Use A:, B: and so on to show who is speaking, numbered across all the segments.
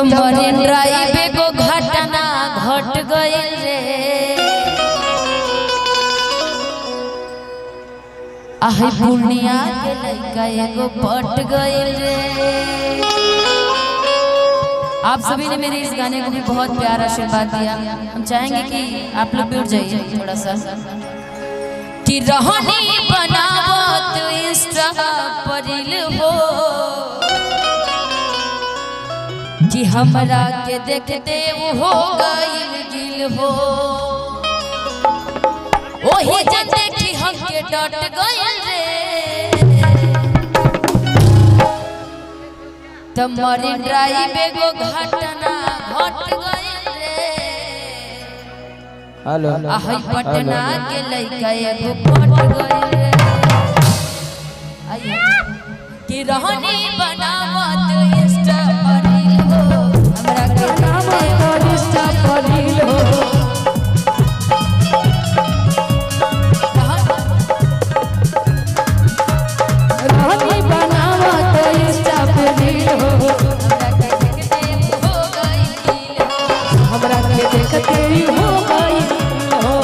A: Marine drive को घटना घट गइल रे। आहे पूर्णिया के लड़का एगो पट गइल रे। आप सभी ने मेरे इस गाने को भी बहुत प्यारा आशीर्वाद दिया। हम चाहेंगे कि आप लोग भी उठ जाइए थोड़ा सा कि रहनी बनावत इंस्टा परिल हो कि हमरा के देखते वो हो गइल गिल हो ओही जन देखी हमके डट गइल रे। त मरीन ड्राइव एगो घटना घट गइल रे।
B: हेलो
A: आहै पटना के लइका एगो पट गइल रे। आइए कि रहनी बनावत इंस्टा परिल हो हमरा के बनावत इंस्टा परिल हो रहनी बनावत इंस्टा परिल हो हमरा के देखते हो गइल हो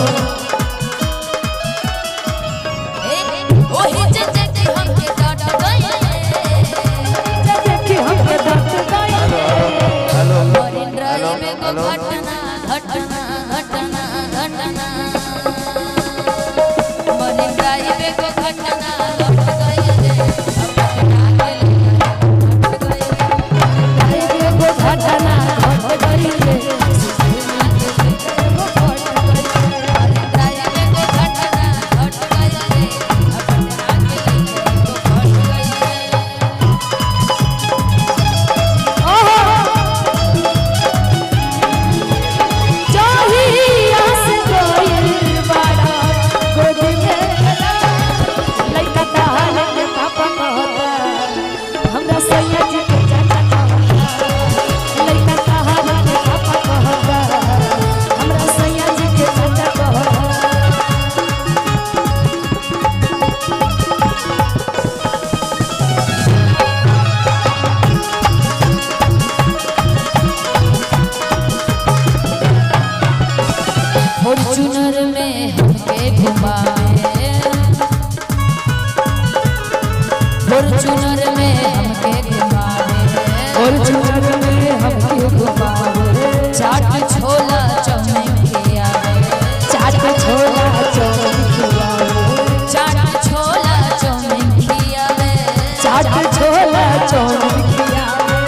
A: ओही जे देखी हमके डट गइल जे देखी हमके डट गइल। मरीन ड्राइव को घटना घटना घटना घटना मरीन ड्राइव को घटना घट गइल रे। घटना घट गइल रे। फॉर्च्यूनर में हमके घुमाए फॉर्च्यूनर में हमके घुमाए फॉर्च्यूनर में हमके घुमाए चाट छोला चाउमीन खियावे चाट छोला चाउमीन खियावे चाट छोला चाउमीन खियावे चाट छोला चाउमीन खियावे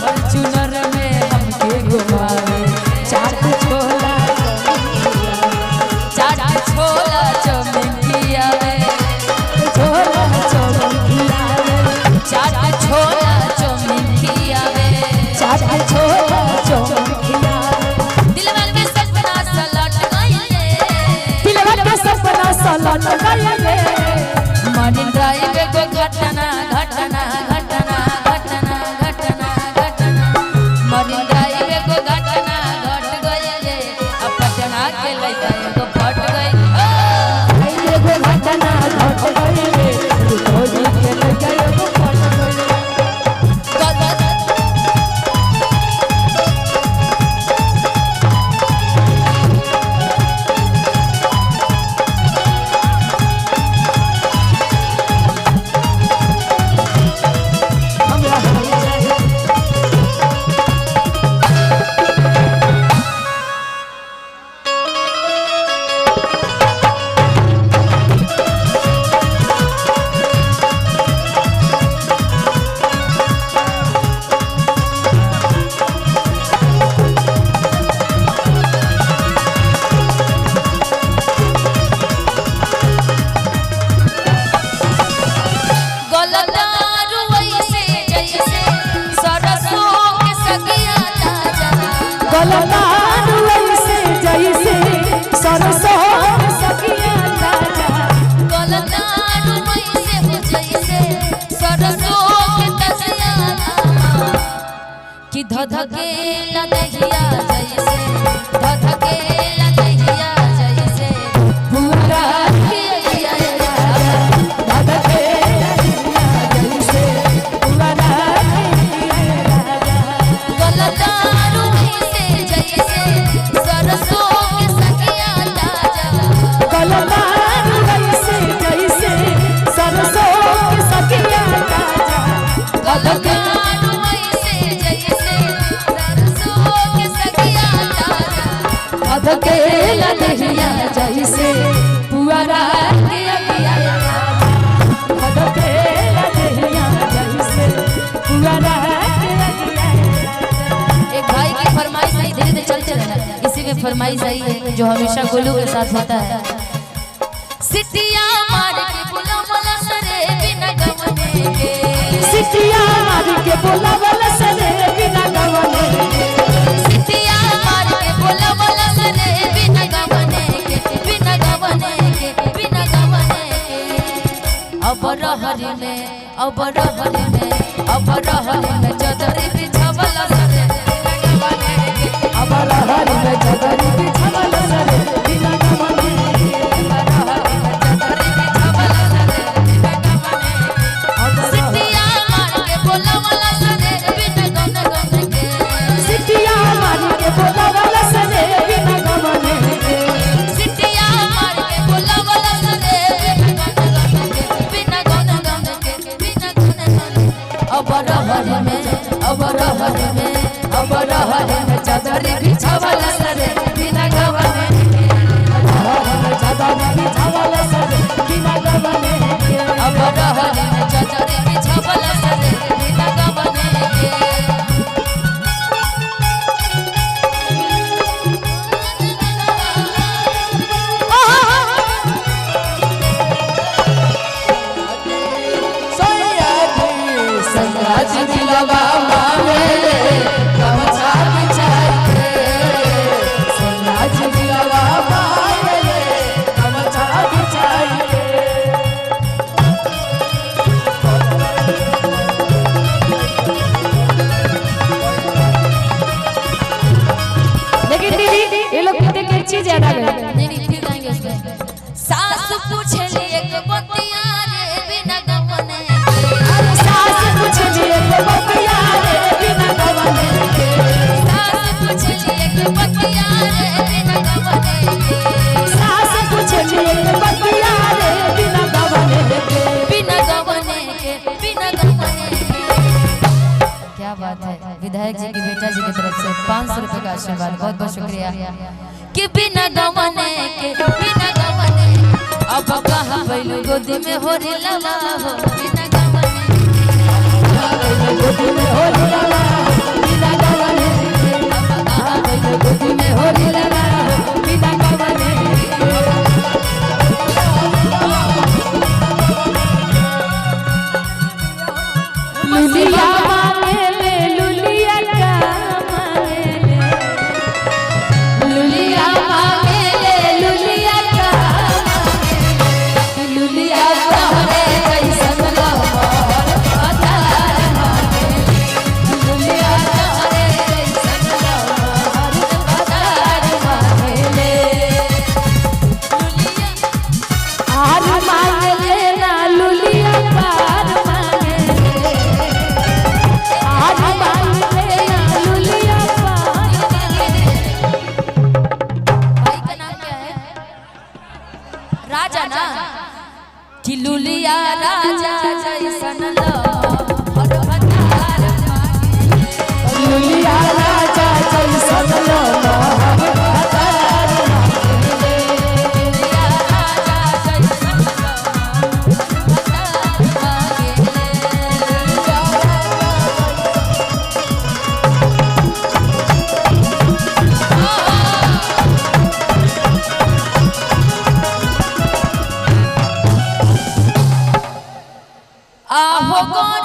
A: फॉर्च्यूनर में हमके घुमाए चाट छोला चाट छोला चाउमीन खियावे छोला चाउमीन खियावे चाट छोला चाउमीन खियावे चाट छोला चाउमीन खियावे। दिलवा में सपना सलट गइल रे। दिलवा में सपना सलट गइल रे। मरीन ड्राइव को घटना घटना घटना घटना घटना घटना मरीन ड्राइव को घटना घट गइल रे। अब पटना के लइका एगो फट गइल एगो घटना घट गइल रे। खोजी के लइका एगो फट गइल गलदारू ऐसे जैसे सरसों के सखिया ताजा गलदारू ऐसे हो जैसे सरसों के तसिया कि धधके लदहिया जैसे धधके लदहिया जैसे पूरा के धधके लदहिया जैसे पूरा के गलदारू फरमाइश आई है जो हमेशा गोलू के साथ होता है। सिटिया मार के बुलावला सरे बिना गवने के,
B: सिटिया मार के बुलावला सरे बिना गवने के,
A: सिटिया मार के बुलावला सरे बिना गवने के, बिना गवने के, बिना गवने के। अब रहर में चदरी बिछावला सरे बिना गवने के,
B: अब रहर में चदरी बिछावला सरे बिना गवने के,
A: सिटिया मार के बुलावला सरे बिना गवने के,
B: सिटिया मार के बुलावला सरे बिना गवने के,
A: सिटिया मार के बुलावला सरे बिना गवने के, बिना गवने के, बिना गवने। अब रहर में चदरी बिछावला सरे बिना गवने के,
B: रहर में चदरी बिछावला सरे बिना गवने के,
A: अब रहर में चदरी बिछावला सरे बिना गवने के।
B: सयाज दिलवा मांगले गमछा बिछाई के, सयाज दिलवा मांगले गमछा बिछाई के। लेकिन दीदी ये लोग कहते कि चीज याद आ गई।
A: नहीं फिर गाएंगे उसमें। सास पूछे लिए के बतिया रे बिना गवने के,
B: सास पूछे लिए के बतिया रे बिना गवने के,
A: सास पूछे लिए के बतिया रे बिना गवने के,
B: सास पूछे लिए के बतिया रे बिना गवने के,
A: बिना गवने के, बिना गवने के। क्या बात है, विधायक जी की बेटा जी की तरफ से 500 रुपए का आशीर्वाद, बहुत बहुत शुक्रिया। कि बिना गवने के, बिना गवने के, अब कहाँ बैलू गोदी में हो रे लवा हो बिना गवने के,
B: गोदी में हो लला बिना गवने के,
A: अब कहाँ बैलू गोदी में हो रे लवा हो
B: बिना गवने के। लुलिया मांगे ले लुलिया का मांगे ले,
A: लुलिया मांगे ले लुलिया का मांगे ले, लुलिया तोहरे कैसन लहर अतार मांगे ले, लुलिया तोहरे कैसन लहर अतार मांगे ले, लुलिया
B: आर मांगे ले ना लुलिया पार मांगे ले, आर मांगे ले ना लुलिया पार।
A: भाई का नाम क्या है? राजा ना, कि लुलिया राजा जैसन लहर अतार मांगे ले,
B: लुलिया राजा जैसन लहर अतार मांगे ले,
A: लुलिया राजा जैसन लहर अतार मांगे ले। आहो गोर